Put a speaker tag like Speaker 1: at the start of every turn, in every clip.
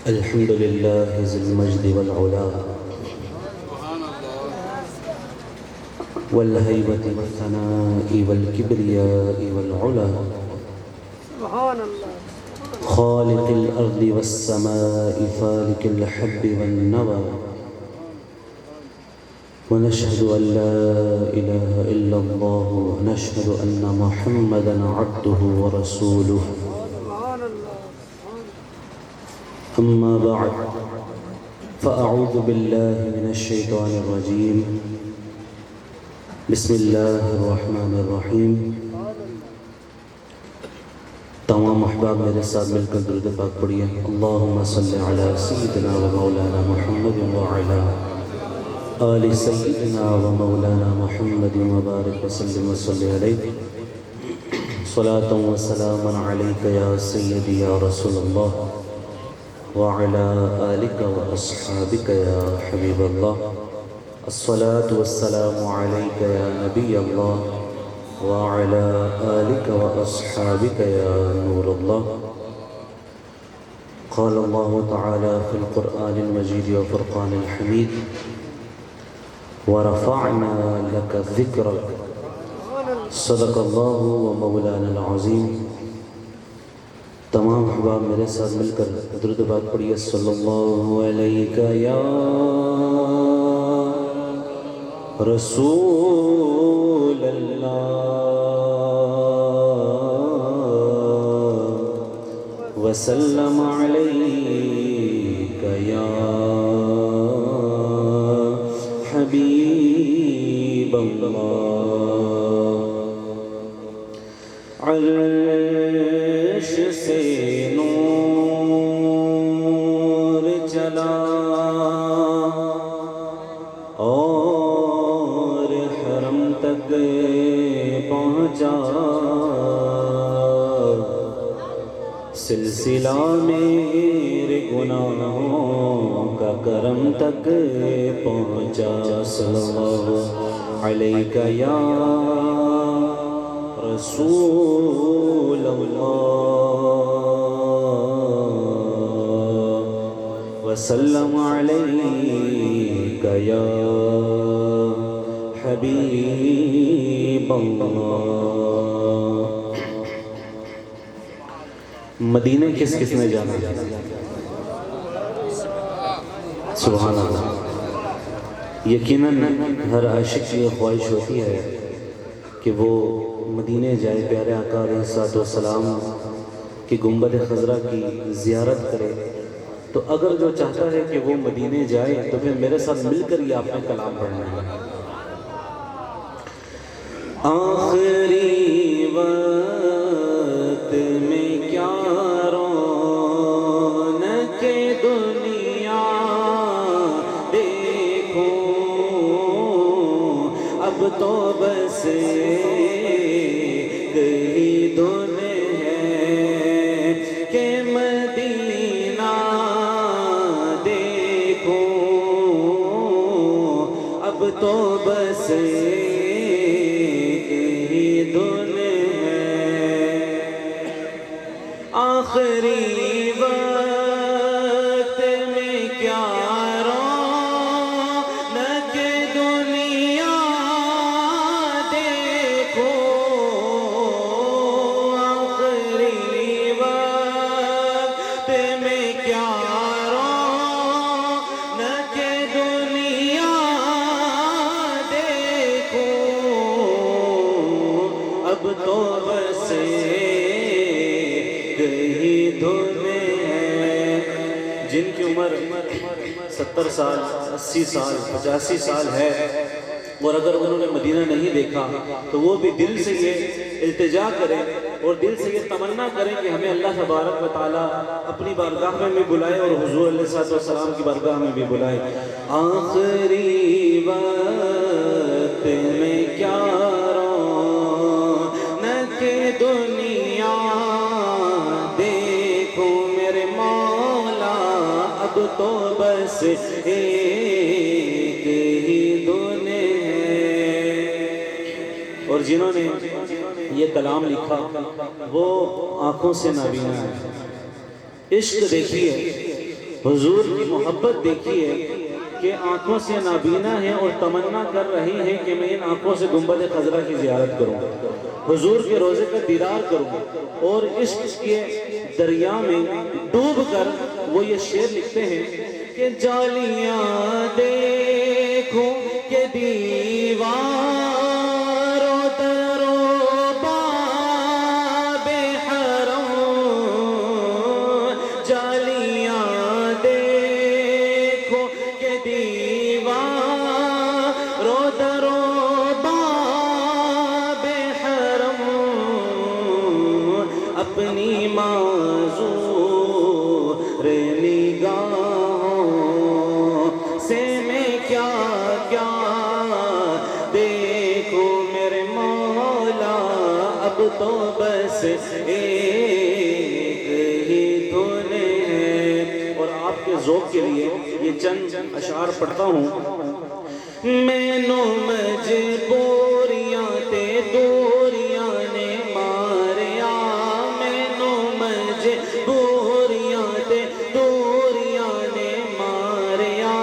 Speaker 1: الحمد لله ذي المجد والعلا والهيبة والثناء والكبرياء والعلا
Speaker 2: سبحان الله
Speaker 1: خالق الأرض والسماء فالك الحب والنوى ونشهد أن لا إله إلا الله ونشهد أن محمدًا عبده ورسوله
Speaker 2: سبحان الله
Speaker 1: أما بعد فأعوذ بالله من الشيطان الرجيم بسم الله الرحمن الرحيم تمام احباب میرے ساتھ مل کر درود پاک پڑھیے اللہم صلی علی سیدنا و مولانا محمد وعلی آل سیدنا و مولانا محمد وبارک وسلم وصلی علیہ صلاة و سلام علیک یا سیدی یا رسول اللہ وعلى آلك وأصحابك يا حبيب الله الصلاة والسلام عليك يا نبي الله وعلى آلك وأصحابك يا نور الله قال الله تعالى في القرآن المجيد وفرقان الحميد ورفعنا لك ذكرك صدق الله ومولانا العظيم تمام احباب میرے ساتھ مل کر درود پاک پڑھیے صلی اللہ علیہ یا رسول اللہ وسلم علیک یا حبیب اللہ عرش سے نور چلا اور حرم تک پہنچا سلسلہ میرے گناہوں کا کرم تک پہنچا صلی اللہ علیہ یا رسول اللہ وسلم علیک یا حبیب اللہ مدینہ کس کس نے جانا سبحان اللہ یقیناً ہر عاشق کی یہ خواہش ہوتی ہے کہ وہ مدینے جائے پیارے آقا علیہ السلام کی گنبد خضرا کی زیارت کرے تو اگر جو چاہتا ہے کہ وہ مدینے جائے تو پھر میرے ساتھ مل کر یہ آپ نے کلام پڑھنا ہے آخری وقت میں کیا رونق دنیا دیکھو اب تو بس کئی دن ہے کہ مدینہ دیکھو اب تو بس کئی دن ہے آخری وقت میں کیا اب تو بس گئی دھن ہے جن کی عمر 70 سال 80 سال 85 سال ہے اور اگر انہوں نے مدینہ نہیں دیکھا تو وہ بھی دل سے یہ التجا کریں اور دل سے یہ تمنا کریں کہ ہمیں اللہ تبارک و تعالیٰ اپنی بارگاہ میں بھی بلائے اور حضور علیہ السلام کی بارگاہ میں بھی بلائے آخری وقت میں کیا رونق دنیا دیکھو میرے مولا اب تو بس ایک ہی دن ہے اور جنہوں نے یہ کلام لکھا وہ آنکھوں سے نابینا ہے. عشق دیکھیے حضور کی محبت دیکھیے کہ آنکھوں سے نابینا ہے اور تمنا کر رہی ہیں کہ میں ان آنکھوں سے گنبد خضرا کی زیارت کروں، حضور کے روضے کا دیدار کروں، اور عشق کے دریا میں ڈوب کر وہ یہ شعر لکھتے ہیں کہ جالیاں دیکھوں کہ دیواروں درو باب حرم، جالیاں دیکھوں کہ دیواروں درو باب حرم، اپنی معذور نگاہوں سے میں کیا کیا دیکھوں میرے مولا، اب تو بس ایک ہی دھن ہے۔ اور آپ کے ذوق کے لیے یہ چند اشعار پڑھتا ہوں۔ میں نو مجبوریاں تے دوریاں نے ماریا، میں نو مجبوریاں تے دوریاں نے ماریا،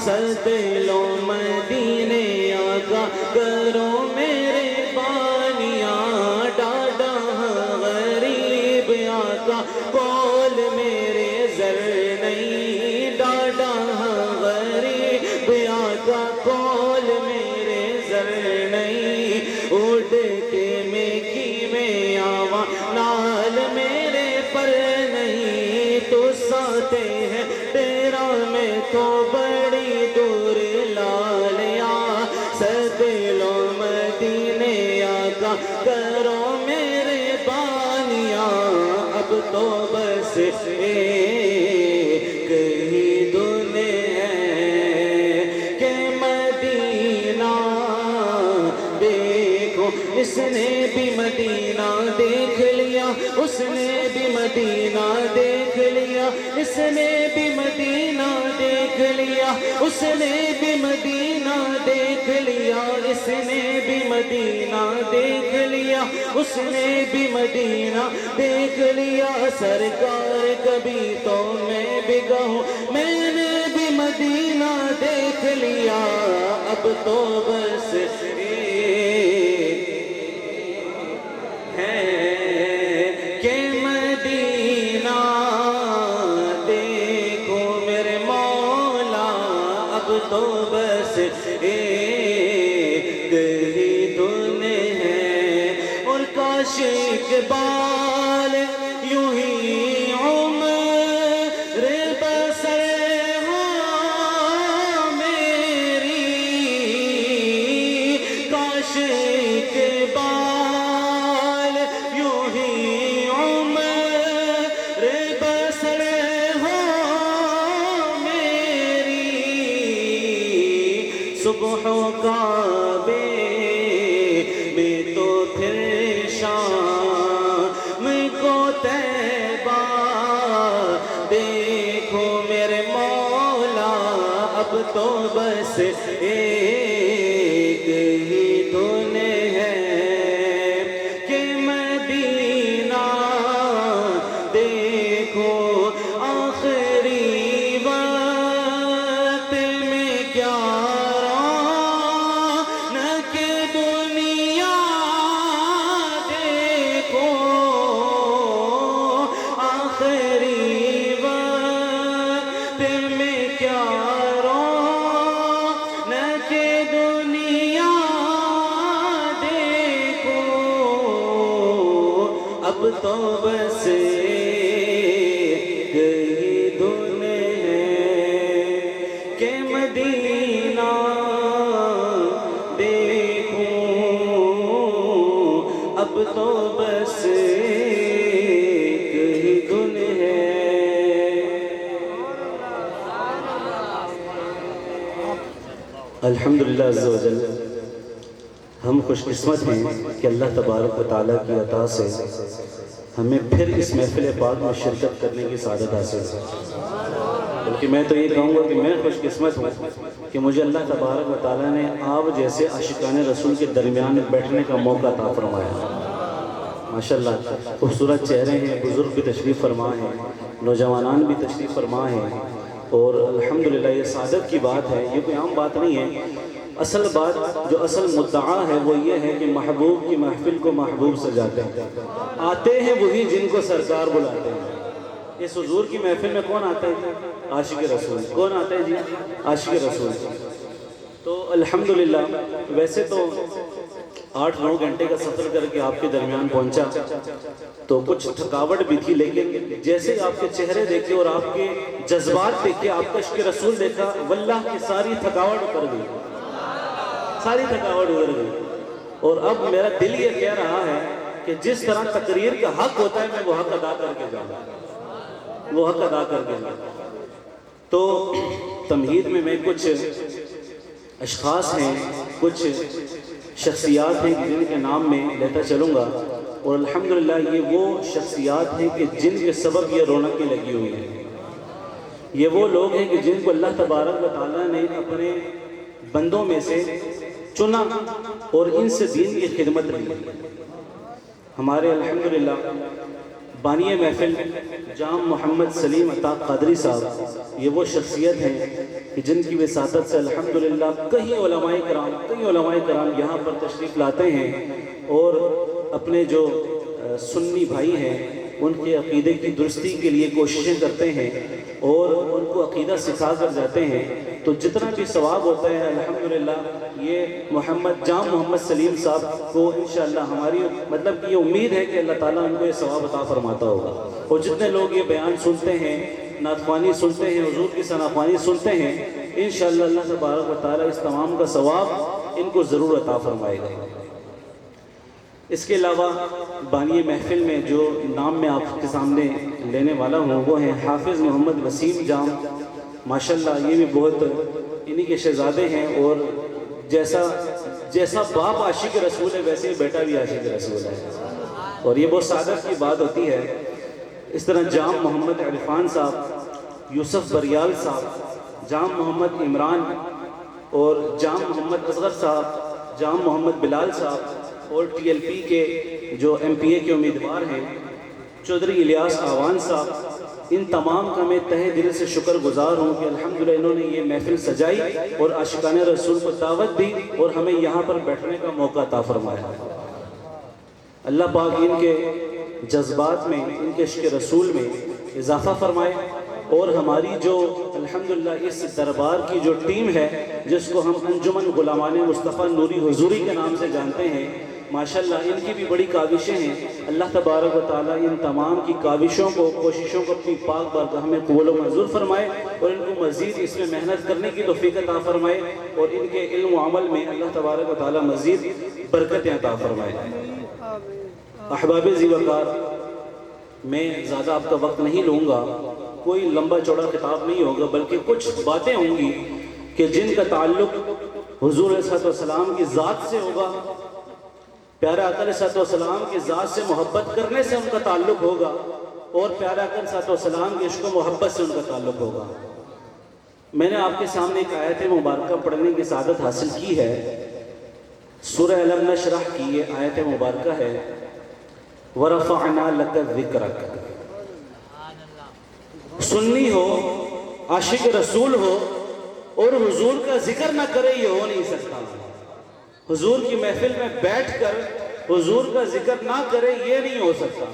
Speaker 1: سد لو مدینے آگا کرو میرے بانیاں، ڈاڈا غریب آقا کول میرے زر نہیں، ڈاڈا غریب آقا کول میرے زر نہیں، اڑ کے میں کی میں آواں نال میرے پر نہیں، تو ساتے ہیں تیرا میں تو بڑی دور لالیا، سدلو مدینے آقا کرو میرے بانیاں، اب تو بس ایک ہی دن ہے کہ مدینہ دیکھو، اس نے بھی مدینہ دیکھ لیا، اس نے بھی مدینہ دیکھ لیا، اس نے بھی مدینہ دیکھ لیا، اس نے بھی مدینہ دیکھ لیا، اس نے بھی مدینہ دیکھ لیا، اس نے بھی مدینہ دیکھ لیا، سرکار کبھی تو میں بھی کہوں میں نے بھی مدینہ دیکھ لیا، اب تو بس ہے کہ مدینہ دیکھو میرے مولا، اب تو بس ایک ہی دن ہے، اور کاش اقبال یوں ہی عمر بسر ہو میری، کاش اقبال یوں ہی عمر بسر ہو میری، صبح و کعبے میں تو پھر شام کو طیبہ دیکھو میرے مولا، اب تو بس ایک ہی دن ہے کہ مدینہ دیکھو، آخری وقت میں کیا رونق دنیا دیکھو، آخری وقت میں کیا رونق دنیا دیکھو، اب تو بس ایک ہی دن ہے کہ مدینہ دیکھوں، اب تو بس ایک ہی دن ہے۔ الحمدللہ عز و جل، ہم خوش قسمت ہیں کہ اللہ تبارک و تعالیٰ کی عطا سے ہمیں پھر اس محفل پاک میں شرکت کرنے کی سعادت حاصل ہے۔ بلکہ میں تو یہ کہوں گا کہ میں خوش قسمت ہوں کہ مجھے اللہ تبارک و تعالیٰ نے آپ جیسے عاشقان رسول کے درمیان میں بیٹھنے کا موقع عطا فرمایا۔ ماشاءاللہ خوبصورت چہرے ہیں، بزرگ بھی تشریف فرما ہیں، نوجوانان بھی تشریف فرما ہیں، اور الحمدللہ یہ سعادت کی بات ہے، یہ کوئی عام بات نہیں ہے۔ اصل بات جو اصل مدعا ہے وہ یہ ہے کہ محبوب کی محفل کو محبوب سجاتے ہیں، آتے ہیں وہی جن کو سرکار بلاتے ہیں۔ اس حضور کی محفل میں کون آتا ہے؟ عاشق رسول۔ کون آتا ہے جی؟ عاشق رسول۔ تو الحمدللہ ویسے تو 8-9 گھنٹے کا سفر کر کے آپ کے درمیان پہنچا تو کچھ تھکاوٹ بھی تھی، لیکن جیسے آپ کے چہرے دیکھے اور آپ کے جذبات دیکھے، آپ کا عشق رسول دیکھا، واللہ کی ساری تھکاوٹ اتر گئی، ساری تھکاوٹ اتر گئی۔ اور اب میرا دل یہ کہہ رہا ہے کہ جس طرح تقریر کا حق ہوتا ہے میں وہ حق ادا کر کے جاؤں، وہ حق ادا کر کے جاؤں۔ تو تمہید میں کچھ اشخاص ہیں، کچھ شخصیات ہیں جن کے نام میں لیتا چلوں گا، اور الحمدللہ یہ وہ شخصیات ہیں کہ جن کے سبب یہ رونقیں لگی ہوئی ہیں۔ یہ وہ لوگ ہیں کہ جن کو اللہ تبارک و تعالیٰ نے اپنے بندوں میں سے چنا اور ان سے دین کی خدمت لی۔ ہمارے الحمدللہ بانی محفل جام محمد سلیم عطا قادری صاحب یہ وہ شخصیت ہیں کہ جن کی وساطت سے الحمدللہ کئی علماء کرام یہاں پر تشریف لاتے ہیں، اور اپنے جو سنی بھائی ہیں ان کے عقیدے کی درستی کے لیے کوششیں کرتے ہیں اور ان کو عقیدہ سکھا کر جاتے ہیں۔ تو جتنا بھی ثواب ہوتا ہے الحمدللہ یہ جام محمد سلیم صاحب کو انشاءاللہ ہماری مطلب کہ یہ امید ہے کہ اللہ تعالیٰ ان کو یہ ثواب عطا فرماتا ہوگا۔ اور جتنے لوگ یہ بیان سنتے ہیں، نعت خوانی سنتے ہیں، حضور کی ثنا خوانی سنتے ہیں، انشاءاللہ اللہ تبارک و تعالیٰ اس تمام کا ثواب ان کو ضرور عطا فرمائے گا۔ اس کے علاوہ بانی محفل میں جو نام میں آپ کے سامنے لینے والا ہوں وہ ہیں حافظ محمد وسیم جام۔ ماشاءاللہ یہ بھی بہت انہی کے شہزادے ہیں، اور جیسا باپ عاشق رسول ہے ویسے بیٹا بھی عاشق رسول ہے، اور یہ بہت سعادت کی بات ہوتی ہے۔ اس طرح جام محمد عرفان صاحب، یوسف بریال صاحب، جام محمد عمران، اور جام محمد اصغر صاحب، جام محمد بلال صاحب، اور ٹی ایل پی کے جو ایم پی اے کے امیدوار ہیں چودھری الیاس آوان صاحب، ان تمام کا میں تہہ دل سے شکر گزار ہوں کہ الحمدللہ انہوں نے یہ محفل سجائی اور عاشقان رسول کو دعوت دی اور ہمیں یہاں پر بیٹھنے کا موقع عطا فرمایا۔ اللہ پاک ان کے جذبات میں، ان کے عشق رسول میں اضافہ فرمائے، اور ہماری جو الحمدللہ اس دربار کی جو ٹیم ہے جس کو ہم انجمن غلامان مصطفیٰ نوری حضوری کے نام سے جانتے ہیں، ماشاءاللہ ان کی بھی بڑی کاوشیں ہیں۔ اللہ تبارک و تعالیٰ ان تمام کی کاوشوں کو، کوششوں کو اپنی پاک بارگاہ میں قبول و منظور فرمائے، اور ان کو مزید اس میں محنت کرنے کی توفیق عطا فرمائے، اور ان کے علم و عمل میں اللہ تبارک و تعالیٰ مزید برکتیں عطا فرمائے۔ احباب ذی وقار، میں زیادہ آپ کا وقت نہیں لوں گا، کوئی لمبا چوڑا خطاب نہیں ہوگا، بلکہ کچھ باتیں ہوں گی کہ جن کا تعلق حضور علیہ السلام کی ذات سے ہوگا، پیارے آقا علیہ السلام کی ذات سے محبت کرنے سے ان کا تعلق ہوگا، اور پیارے آقا علیہ السلام کی عشق و محبت سے ان کا تعلق ہوگا۔ میں نے آپ کے سامنے ایک آیت مبارکہ پڑھنے کی سعادت حاصل کی ہے، سورہ علم نشرح کی یہ آیت مبارکہ ہے، وَرَفَعْنَا لَكَ ذِكْرَكَ۔ سنی ہو، عاشق رسول ہو، اور حضور کا ذکر نہ کرے یہ ہو نہیں سکتا۔ حضور کی محفل میں بیٹھ کر حضور کا ذکر نہ کرے یہ نہیں ہو سکتا۔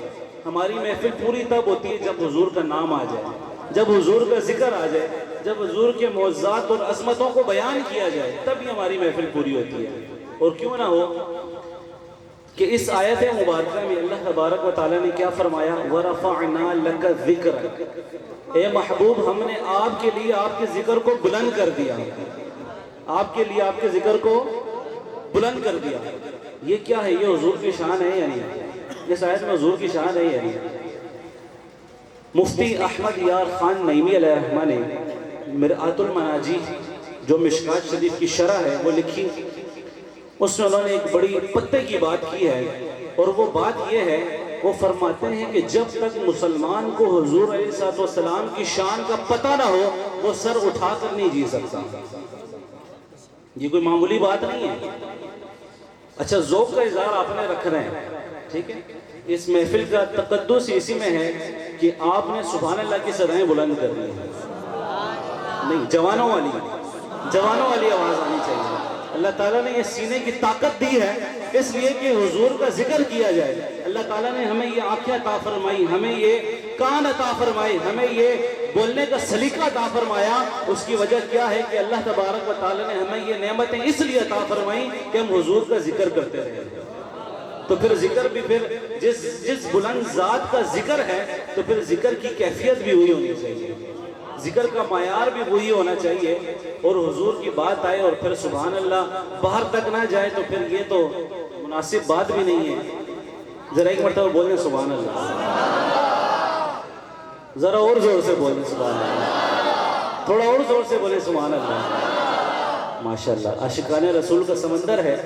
Speaker 1: ہماری محفل پوری تب ہوتی ہے جب حضور کا نام آ جائے، جب حضور کا ذکر آ جائے، جب حضور کے معجزات اور عظمتوں کو بیان کیا جائے، تب ہی ہماری محفل پوری ہوتی ہے۔ اور کیوں نہ ہو کہ اس آیت مبارکہ میں اللہ تبارک و تعالیٰ نے کیا فرمایا، وَرَفَعْنَا لَكَ ذِكْرَكَ۔ اے محبوب ہم نے آپ کے لیے آپ کے ذکر کو بلند کر دیا، آپ کے لیے آپ کے ذکر کو بلند کر دیا۔ یہ کیا ہے؟ یہ حضور کی شان ہے یا نہیں؟ اس آیت میں حضور کی شان ہے یا نہیں؟ مفتی احمد یار خان نعیمی علیہ الرحمہ نے مرآت المناجی جو مشکات شریف کی شرح ہے وہ لکھی، اس میں انہوں نے ایک بڑی پتے کی بات کی ہے، اور وہ بات یہ ہے، وہ فرماتے ہیں کہ جب تک مسلمان کو حضور علیہ السلام کی شان کا پتہ نہ ہو وہ سر اٹھا کر نہیں جی سکتا۔ یہ کوئی معمولی بات نہیں ہے۔ اچھا، ذوق کا اظہار آپ نے رکھ رہے ہیں، ٹھیک ہے، اس محفل کا تقدس اسی میں ہے کہ آپ نے سبحان اللہ کی صدائیں بلند کرنی ہیں، نہیں جوانوں والی آواز آنی چاہیے۔ اللہ تعالیٰ نے یہ سینے کی طاقت دی ہے اس لیے کہ حضور کا ذکر کیا جائے۔ اللہ تعالیٰ نے ہمیں یہ آنکھیں عطا فرمائی، ہمیں یہ کان عطا فرمائی، ہمیں یہ بولنے کا سلیقہ عطا فرمایا۔ اس کی وجہ کیا ہے کہ اللہ تبارک و تعالیٰ نے ہمیں یہ نعمتیں اس لیے عطا فرمائی کہ ہم حضور کا ذکر کرتے رہے۔ تو پھر ذکر بھی پھر جس بلند ذات کا ذکر ہے تو پھر ذکر کی کیفیت بھی وہی ہونی چاہیے، ذکر کا معیار بھی وہی ہونا چاہیے، اور حضور کی بات آئے اور پھر سبحان اللہ باہر تک نہ جائے تو پھر یہ تو مناسب بات بھی نہیں ہے۔ ذرا ایک مرتبہ بولیں سبحان اللہ، ذرا اور زور سے بولیں سبحان اللہ، تھوڑا اور زور سے بولیں سبحان اللہ۔ ماشاءاللہ عاشقان رسول کا سمندر ہے۔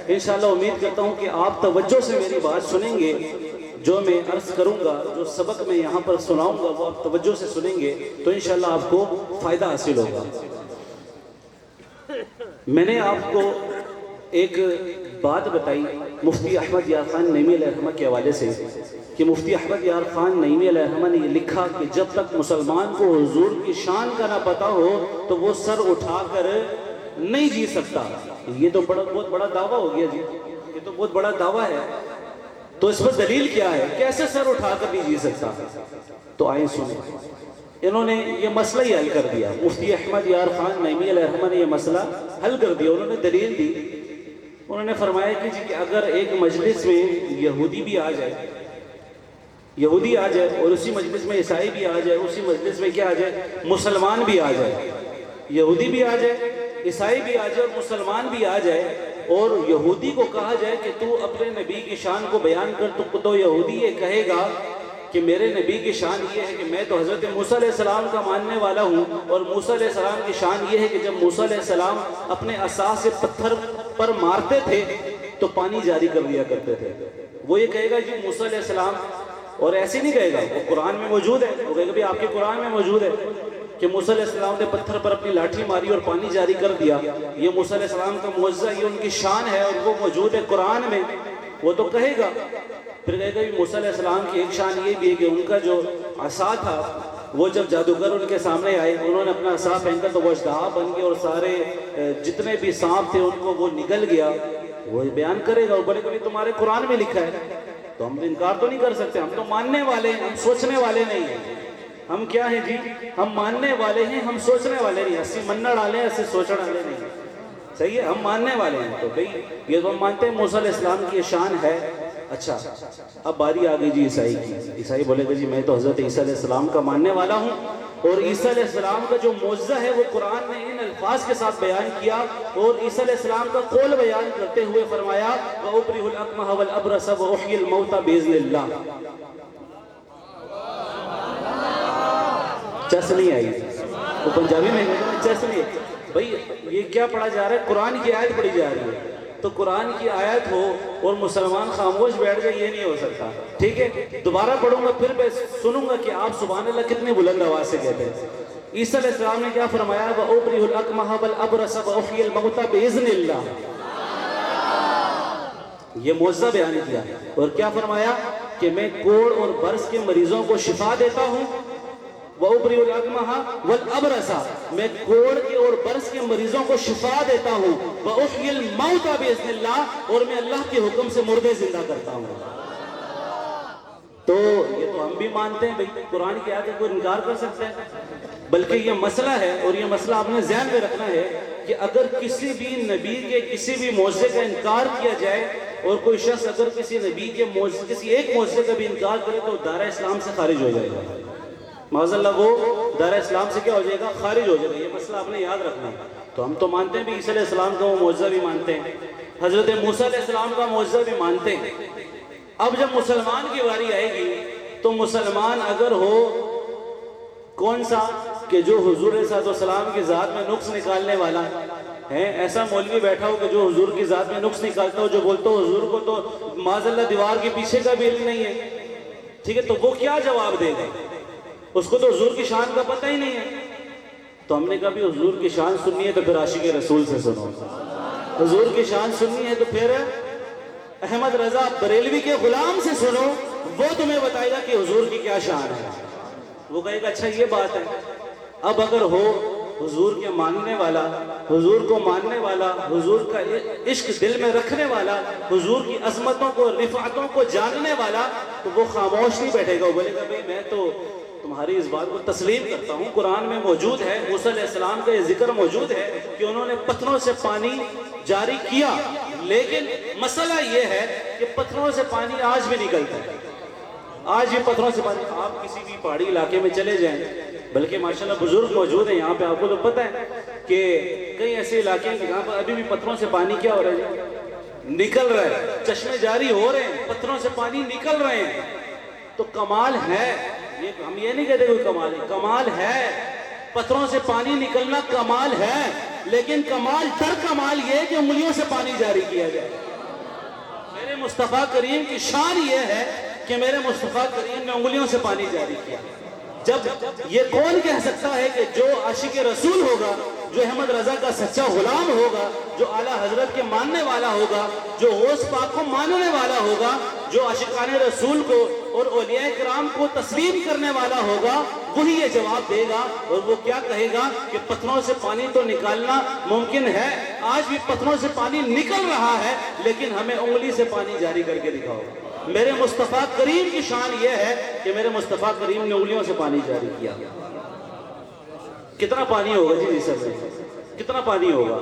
Speaker 1: انشاءاللہ امید کرتا ہوں کہ آپ توجہ سے میری بات سنیں گے، جو میں عرض کروں گا، جو سبق میں یہاں پر سناؤں گا وہ آپ توجہ سے سنیں گے تو انشاءاللہ آپ کو فائدہ حاصل ہوگا۔ میں نے آپ کو ایک بات بتائی مفتی احمد یار خان نعیمی علیہ الرحمہ کے حوالے سے کہ مفتی احمد یار خان نعیمی علیہ الرحمہ نے یہ لکھا کہ جب تک مسلمان کو حضور کی شان کا نہ پتہ ہو تو وہ سر اٹھا کر نہیں جی سکتا۔ یہ تو بہت بڑا دعویٰ ہو گیا جی، یہ تو بہت بڑا دعویٰ ہے، تو اس پر دلیل کیا ہے؟ کیسے سر اٹھا کر نہیں جی سکتا؟ تو آئیں سنیں۔ انہوں نے یہ مسئلہ ہی حل کر دیا، مفتی احمد یار خان نعیمی علیہ الرحمہ نے یہ مسئلہ حل کر دیا۔ انہوں نے دلیل دی، انہوں نے فرمایا کہ جی کہ اگر ایک مجلس میں یہودی بھی آ جائے اور اسی مجلس میں عیسائی بھی آ جائے، اسی مجلس میں کیا آ جائے؟ مسلمان بھی آ جائے، یہودی بھی آ جائے، عیسائی بھی آ جائے اور مسلمان بھی آ جائے، اور یہودی کو کہا جائے کہ تو اپنے نبی کی شان کو بیان کر، تو یہودی یہ کہے گا کہ میرے نبی کی شان یہ ہے کہ میں تو حضرت موسیٰ علیہ السلام کا ماننے والا ہوں، اور موسیٰ علیہ السلام کی شان یہ ہے کہ جب موسیٰ علیہ السلام اپنے عصا سے پتھر پر مارتے تھے تو پانی جاری کر دیا کرتے تھے۔ وہ یہ کہے گا جی موسیٰ علیہ السلام، اور ایسے نہیں کہے گا، وہ قرآن میں موجود ہے، وہ کہے گا بھی آپ کے قرآن میں موجود ہے کہ موسیٰ علیہ السلام نے پتھر پر اپنی لاٹھی ماری اور پانی جاری کر دیا، یہ موسیٰ علیہ السلام کا معجزہ، یہ ان کی شان ہے اور وہ موجود ہے قرآن میں۔ وہ تو کہے گا، پھر کہے گا موسیٰ علیہ السلام کی ایک شان یہ بھی ہے کہ ان کا جو عصا تھا وہ جب جادوگر ان کے سامنے آئے، انہوں نے اپنا عصا پھینکا تو وہ اژدہا بن گیا اور سارے جتنے بھی سانپ تھے ان کو وہ نگل گیا۔ وہ بیان کرے گا اور بولے گا تمہارے قرآن میں لکھا ہے، تو ہم انکار تو نہیں کر سکتے، ہم تو ماننے والے ہیں، ہم سوچنے والے نہیں ہیں۔ ہم کیا ہیں جی؟ ہم ماننے والے ہیں، ہم سوچنے والے نہیں، اسی منع ڈالے اسی سوچنے والے نہیں، صحیح ہے؟ ہم ماننے والے ہیں، تو بھئی یہ تو ہم مانتے ہیں موسیٰ علیہ السلام کی شان ہے۔ اچھا اب باری آ گئی جی عیسائی کی۔ عیسائی بولے گا جی میں تو حضرت عیسیٰ علیہ السلام کا ماننے والا ہوں، اور عیسیٰ علیہ السلام کا جو معجزہ ہے وہ قرآن نے ان الفاظ کے ساتھ بیان کیا، اور عیسیٰ علیہ السلام کا قول بیان کرتے ہوئے فرمایا وَأُبْرِئُ الْأَكْمَحَ وَالْأَبْرَصَ وَأُحْيِي الْمَوْتَى بِإِذْنِ اللَّهِ۔ چس نہیں آئی، وہ پنجابی میں چس نہیں آئی۔ بھئی یہ کیا پڑھا جا رہا ہے؟ قرآن کی آیت پڑھی جا رہی ہے، تو قرآن کی آیت ہو اور مسلمان خاموش بیٹھ جائے، یہ نہیں ہو سکتا، ٹھیک ہے؟ دوبارہ پڑھوں گا، پھر میں سنوں گا کہ آپ سبحان اللہ کتنے بلند آواز سے کہتے ہیں۔ عیسیٰ علیہ السلام نے کیا فرمایا؟ وَأُبْرِئُ الْأَكْمَحَ وَالْأَبْرَصَ وَأُحْيِي الْمَوْتَى بِإِذْنِ اللَّهِ، یہ معجزہ بیان کیا، اور کیا فرمایا کہ میں کوڑ اور برس کے مریضوں کو شفا دیتا ہوں۔ وَأُبْرِئُ الْأَكْمَحَ وَالْأَبْرَصَ، میں کوڑ کے اور برس کے مریضوں کو شفا دیتا ہوں۔ وَأُحْيِي الْمَوْتَى بِإِذْنِ اللَّهِ، اور میں اللہ کے حکم سے مردے زندہ کرتا ہوں۔ تو یہ تو ہم بھی مانتے ہیں، بھئی قرآن کی آیت کو انکار کر سکتے ہیں؟ بلکہ یہ مسئلہ ہے، اور یہ مسئلہ آپ نے ذہن میں رکھنا ہے کہ اگر کسی بھی نبی کے کسی بھی معجزے کا انکار کیا جائے، اور کوئی شخص اگر کسی نبی کے کسی ایک معجزے کا بھی انکار کرے تو دائرہ اسلام سے خارج ہو جائے گا، معاذ اللہ وہ دائرہ اسلام سے کیا ہو جائے گا؟ خارج ہو جائے گا۔ یہ مسئلہ آپ نے یاد رکھنا ہے۔ تو ہم تو مانتے ہیں بھی عیسیٰ علیہ السلام کا وہ معجزہ بھی مانتے ہیں، حضرت موسیٰ علیہ السلام کا معجزہ بھی مانتے ہیں۔ اب جب مسلمان کی باری آئے گی تو مسلمان اگر ہو کون سا کہ جو حضور علیہ السلام کی ذات میں نقص نکالنے والا ہے، ایسا مولوی بیٹھا ہو کہ جو حضور کی ذات میں نقص نکالتا ہو، جو بولتا ہو حضور کو تو معاذ اللہ دیوار کے پیچھے کا بھی علم نہیں ہے، ٹھیک ہے؟ تو وہ کیا جواب دے گا؟ اس کو تو حضور کی شان کا پتہ ہی نہیں ہے۔ تو ہم نے کہا بھی حضور کی شان سننی ہے تو پھر عاشق رسول سے سنو، حضور کی شان سننی ہے تو پھر احمد رضا بریلوی کے غلام سے سنو، وہ تمہیں بتائے گا کہ حضور کی کیا شان ہے۔ وہ کہے گا اچھا یہ بات ہے، اب اگر ہو حضور کے ماننے والا، حضور کو ماننے والا، حضور کا عشق دل میں رکھنے والا، حضور کی عظمتوں کو رفعتوں کو جاننے والا، تو وہ خاموش نہیں بیٹھے گا، وہ بولے گا بھئی میں تو تمہاری اس بات کو تسلیم کرتا ہوں، قرآن میں موجود ہے، موسیٰ علیہ السلام کا یہ ذکر موجود ہے کہ انہوں نے پتھروں سے پانی جاری کیا، لیکن مسئلہ یہ ہے کہ پتھروں سے پانی آج بھی نکلتا ہے، آج بھی پتھروں سے پانی۔ آپ کسی بھی پہاڑی علاقے میں چلے جائیں، بلکہ ماشاءاللہ بزرگ موجود ہیں یہاں پہ، آپ کو تو پتہ ہے کہ کئی ایسے علاقے ہیں جہاں پر ابھی بھی پتھروں سے پانی کیا ہو رہا ہے، نکل رہا ہے، چشمے جاری ہو رہے ہیں، پتھروں سے پانی نکل رہے ہیں، تو کمال ہے، ہم یہ نہیں کہتے کوئی کمال ہے، کمال ہے، پتھروں سے پانی نکلنا کمال ہے، لیکن کمال در کمال یہ ہے کہ انگلیوں سے پانی جاری کیا جائے۔ میرے مصطفیٰ کریم کی شان یہ ہے کہ میرے مصطفیٰ کریم نے انگلیوں سے پانی جاری کیا۔ جب یہ کون کہہ سکتا ہے کہ جو عاشق رسول ہوگا، جو احمد رضا کا سچا غلام ہوگا، جو اعلیٰ حضرت کے ماننے والا ہوگا، جو غوث پاک کو ماننے والا ہوگا، جو عاشقان رسول کو اور اولیاء کرام کو تسلیم کرنے والا ہوگا، وہی یہ جواب دے گا، اور وہ کیا کہے گا کہ پتھروں سے پانی تو نکالنا ممکن ہے، آج بھی پتھروں سے پانی نکل رہا ہے، لیکن ہمیں انگلی سے پانی جاری کر کے دکھاؤ۔ میرے مصطفیٰ کریم کی شان یہ ہے کہ میرے مصطفیٰ کریم نے انگلیوں سے پانی جاری کیا۔ کتنا پانی ہوگا جی سب میں، کتنا پانی ہوگا؟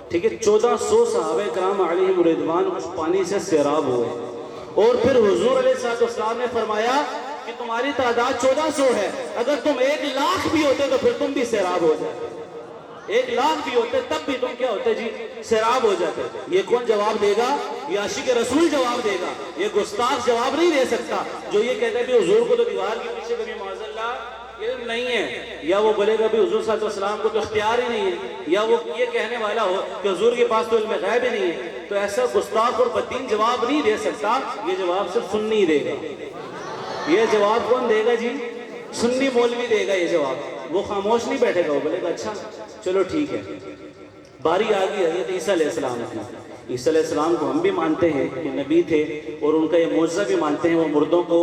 Speaker 1: ٹھیک ہے، 1400 صحابہ کرام علیہم رضوان اس پانی سے سیراب ہوئے، اور پھر حضور علیہ السلام نے فرمایا کہ تمہاری تعداد 1400 ہے، اگر تم 1,00,000 بھی ہوتے تو پھر تم بھی سیراب ہو جاتے، 1,00,000 بھی ہوتے تب بھی تم کیا ہوتے جی؟ سیراب ہو جاتے۔ یہ کون جواب دے گا؟ یہ عاشق رسول جواب دے گا، یہ گستاخ جواب نہیں دے سکتا جو یہ کہتے ہیں کہ حضور کو تو دیوار کے پیچھے کبھی معاذ اللہ علم نہیں ہے، یا وہ بولے گا بھی حضور صلی اللہ علیہ وسلم کو تو اختیار ہی نہیں ہے، یا وہ یہ کہنے والا ہو کہ حضور کے پاس تو علم غیب ہی نہیں ہے، تو ایسا گستاخ اور بدین جواب نہیں دے سکتا۔ یہ جواب صرف سنی دے گا۔ یہ جواب کون دے گا جی؟ سنی مولوی دے گا یہ جواب، وہ خاموش نہیں بیٹھے گا، وہ بولے گا اچھا چلو ٹھیک ہے۔ باری آ گئی حضرت عیسیٰ علیہ السلام کی۔ عیسیٰ علیہ السلام کو ہم بھی مانتے ہیں کہ نبی تھے، اور ان کا یہ معجزہ بھی مانتے ہیں، وہ مردوں کو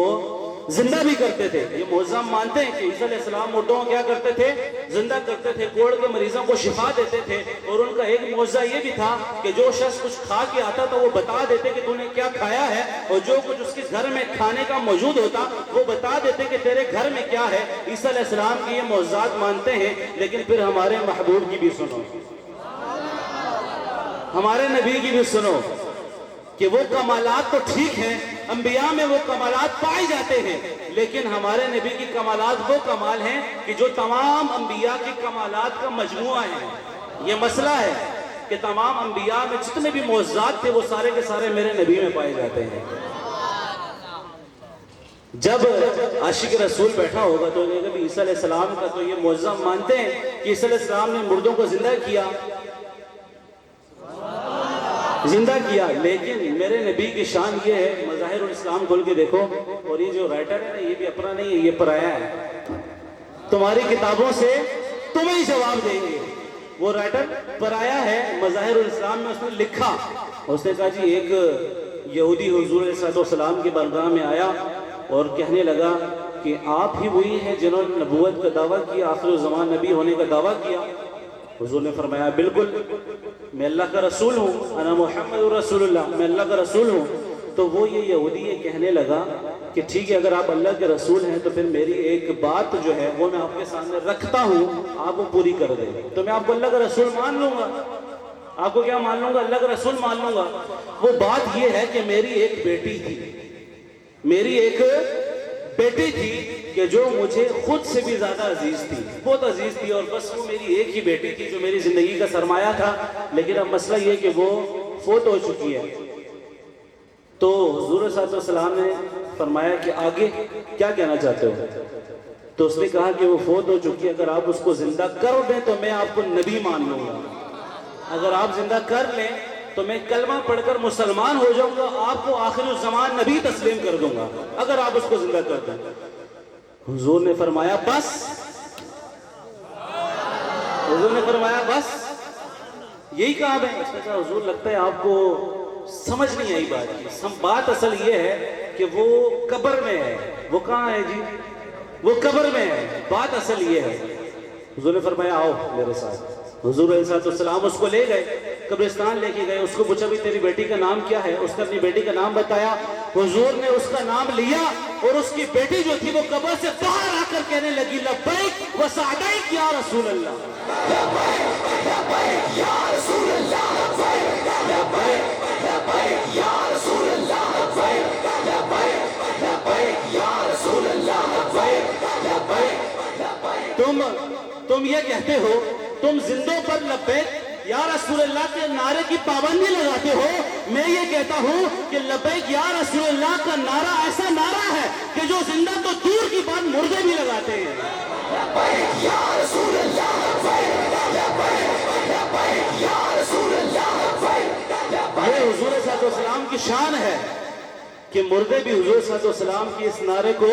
Speaker 1: زندہ بھی کرتے تھے۔ یہ معجزہ ہم مانتے ہیں کہ عیسیٰ علیہ السلام مردوں کو کیا کرتے تھے؟ زندہ کرتے تھے، کوڑ کے مریضوں کو شفا دیتے تھے، اور ان کا ایک معجزہ یہ بھی تھا کہ جو شخص کچھ کھا کے آتا تھا وہ بتا دیتے کہ تو نے کیا کھایا ہے، اور جو کچھ اس کے گھر میں کھانے کا موجود ہوتا وہ بتا دیتے کہ تیرے گھر میں کیا ہے۔ عیسیٰ علیہ السلام کی یہ معجزات مانتے ہیں، لیکن پھر ہمارے محبوب کی بھی سنو، ہمارے نبی کی بھی سنو کہ وہ کمالات تو ٹھیک ہیں، انبیاء میں وہ کمالات پائے جاتے ہیں، لیکن ہمارے نبی کی کمالات وہ کمال ہیں کہ جو تمام انبیاء کی کمالات کا مجموعہ ہے۔ یہ مسئلہ ہے کہ تمام انبیاء میں جتنے بھی معجزات تھے وہ سارے کے سارے میرے نبی میں پائے جاتے ہیں۔ جب عاشق رسول بیٹھا ہوگا تو عیسیٰ علیہ السلام کا تو یہ معجزہ مانتے ہیں کہ عیسیٰ علیہ السلام نے مردوں کو زندہ کیا، لیکن میرے نبی کی شان یہ ہے، مظاہر الاسلام کھول کے دیکھو، اور یہ جو رائٹر ہے نا یہ بھی اپنا نہیں ہے، یہ پرایا ہے، تمہاری کتابوں سے تمہیں ہی جواب دیں گے۔ وہ رائٹر پرایا ہے، مظاہر الاسلام میں اس نے لکھا، اس نے کہا جی ایک یہودی حضور علیہ السلام کی بارگاہ میں آیا اور کہنے لگا کہ آپ ہی وہی ہیں جنہوں نے نبوت کا دعویٰ کیا، آخر الزمان نبی ہونے کا دعویٰ کیا۔ حضور نے فرمایا بالکل، میں اللہ کا رسول ہوں، انا محمد رسول اللہ، میں اللہ کا رسول ہوں۔ تو وہ یہ یہودی یہ کہنے لگا کہ ٹھیک ہے اگر آپ اللہ کے رسول ہیں تو پھر میری ایک بات جو ہے وہ میں آپ کے سامنے رکھتا ہوں، آپ وہ پوری کر دیں، تو میں آپ کو اللہ کا رسول مان لوں گا۔ آپ کو کیا مان لوں گا؟ اللہ کا رسول مان لوں گا۔ وہ بات یہ ہے کہ میری ایک بیٹی تھی، میری ایک بیٹی تھی کہ جو مجھے خود سے بھی زیادہ عزیز تھی، بہت عزیز تھی، اور بس وہ میری ایک ہی بیٹی تھی جو میری زندگی کا سرمایہ تھا، لیکن اب مسئلہ یہ کہ وہ فوت ہو چکی ہے۔ تو حضور صلی اللہ علیہ وسلم نے فرمایا کہ آگے کیا کہنا چاہتے ہو؟ تو اس نے کہا کہ وہ فوت ہو چکی ہے، اگر آپ اس کو زندہ کر دیں تو میں آپ کو نبی مان لوں گا، اگر آپ زندہ کر لیں تو میں کلمہ پڑھ کر مسلمان ہو جاؤں گا، آپ کو آخر الزمان نبی تسلیم کر دوں گا اگر آپ اس کو زندہ کر دیں۔ حضور نے فرمایا بس، حضور نے فرمایا بس یہی کہا میں؟ اس نے کہا حضور لگتا ہے آپ کو سمجھ نہیں آئی بات، بات اصل یہ ہے کہ وہ قبر میں ہے۔ وہ کہاں ہے جی؟ وہ قبر میں ہے. بات اصل یہ ہے. حضور نے فرمایا آؤ میرے ساتھ. حضور علیہ السلام اس کو لے گئے, قبرستان لے کے گئے. اس کو پوچھا بھی تیری بیٹی کا نام کیا ہے؟ اس نے اپنی بیٹی کا نام بتایا. حضور نے اس کا نام لیا اور اس کی بیٹی جو تھی وہ قبر سے باہر آ کر کہنے لگی لبیک و سعدیک یا رسول اللہ. لبیک لبیک یا رسول اللہ. لبیک لبیک یا رسول اللہ. لبیک لبیک لبیک یا رسول اللہ. لبیک لبیک. تم یہ کہتے ہو, تم زندوں پر لبیک یا رسول اللہ کے نعرے کی پابندی لگاتے ہو. میں یہ کہتا ہوں کہ لبیک یا رسول اللہ کا نعرہ ایسا نعرہ ہے کہ جو زندہ تو دور کی بات مردے بھی لگاتے ہیں. لبیک یا رسول اللہ. لبیک یا رسول اللہ. یہ حضور صلی اللہ علیہ وسلم کی شان ہے کہ مردے بھی حضور صلی اللہ علیہ وسلم کی اس نعرے کو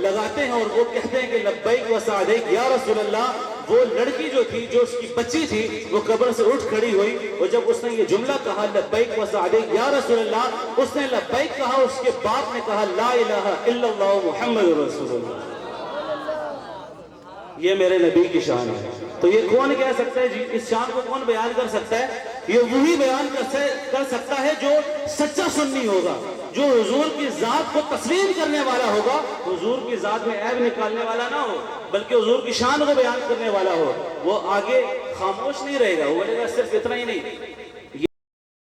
Speaker 1: لگاتے ہیں اور وہ کہتے ہیں کہ لبیک و سعدیک یا رسول اللہ. وہ لڑکی جو تھی, جو اس کی بچی تھی, وہ قبر سے اٹھ کھڑی ہوئی اور جب اس نے یہ جملہ کہا لبیک و سعدیک یا رسول اللہ, اس نے لبیک کہا. اس کے باپ نے کہا لا الہ الا اللہ محمد رسول اللہ. یہ میرے نبی کی شان ہے. تو یہ کون کہہ سکتا ہے جی؟ اس شان کو کون بیان کر سکتا ہے؟ یہ وہی بیان کر سکتا ہے جو سچا سنی ہوگا, جو حضور کی ذات کو تسلیم کرنے والا ہوگا, حضور کی ذات میں عیب نکالنے والا نہ ہو بلکہ حضور کی شان کو بیان کرنے والا ہو. وہ آگے خاموش نہیں رہے گا, وہ بولے گا صرف اتنا ہی نہیں,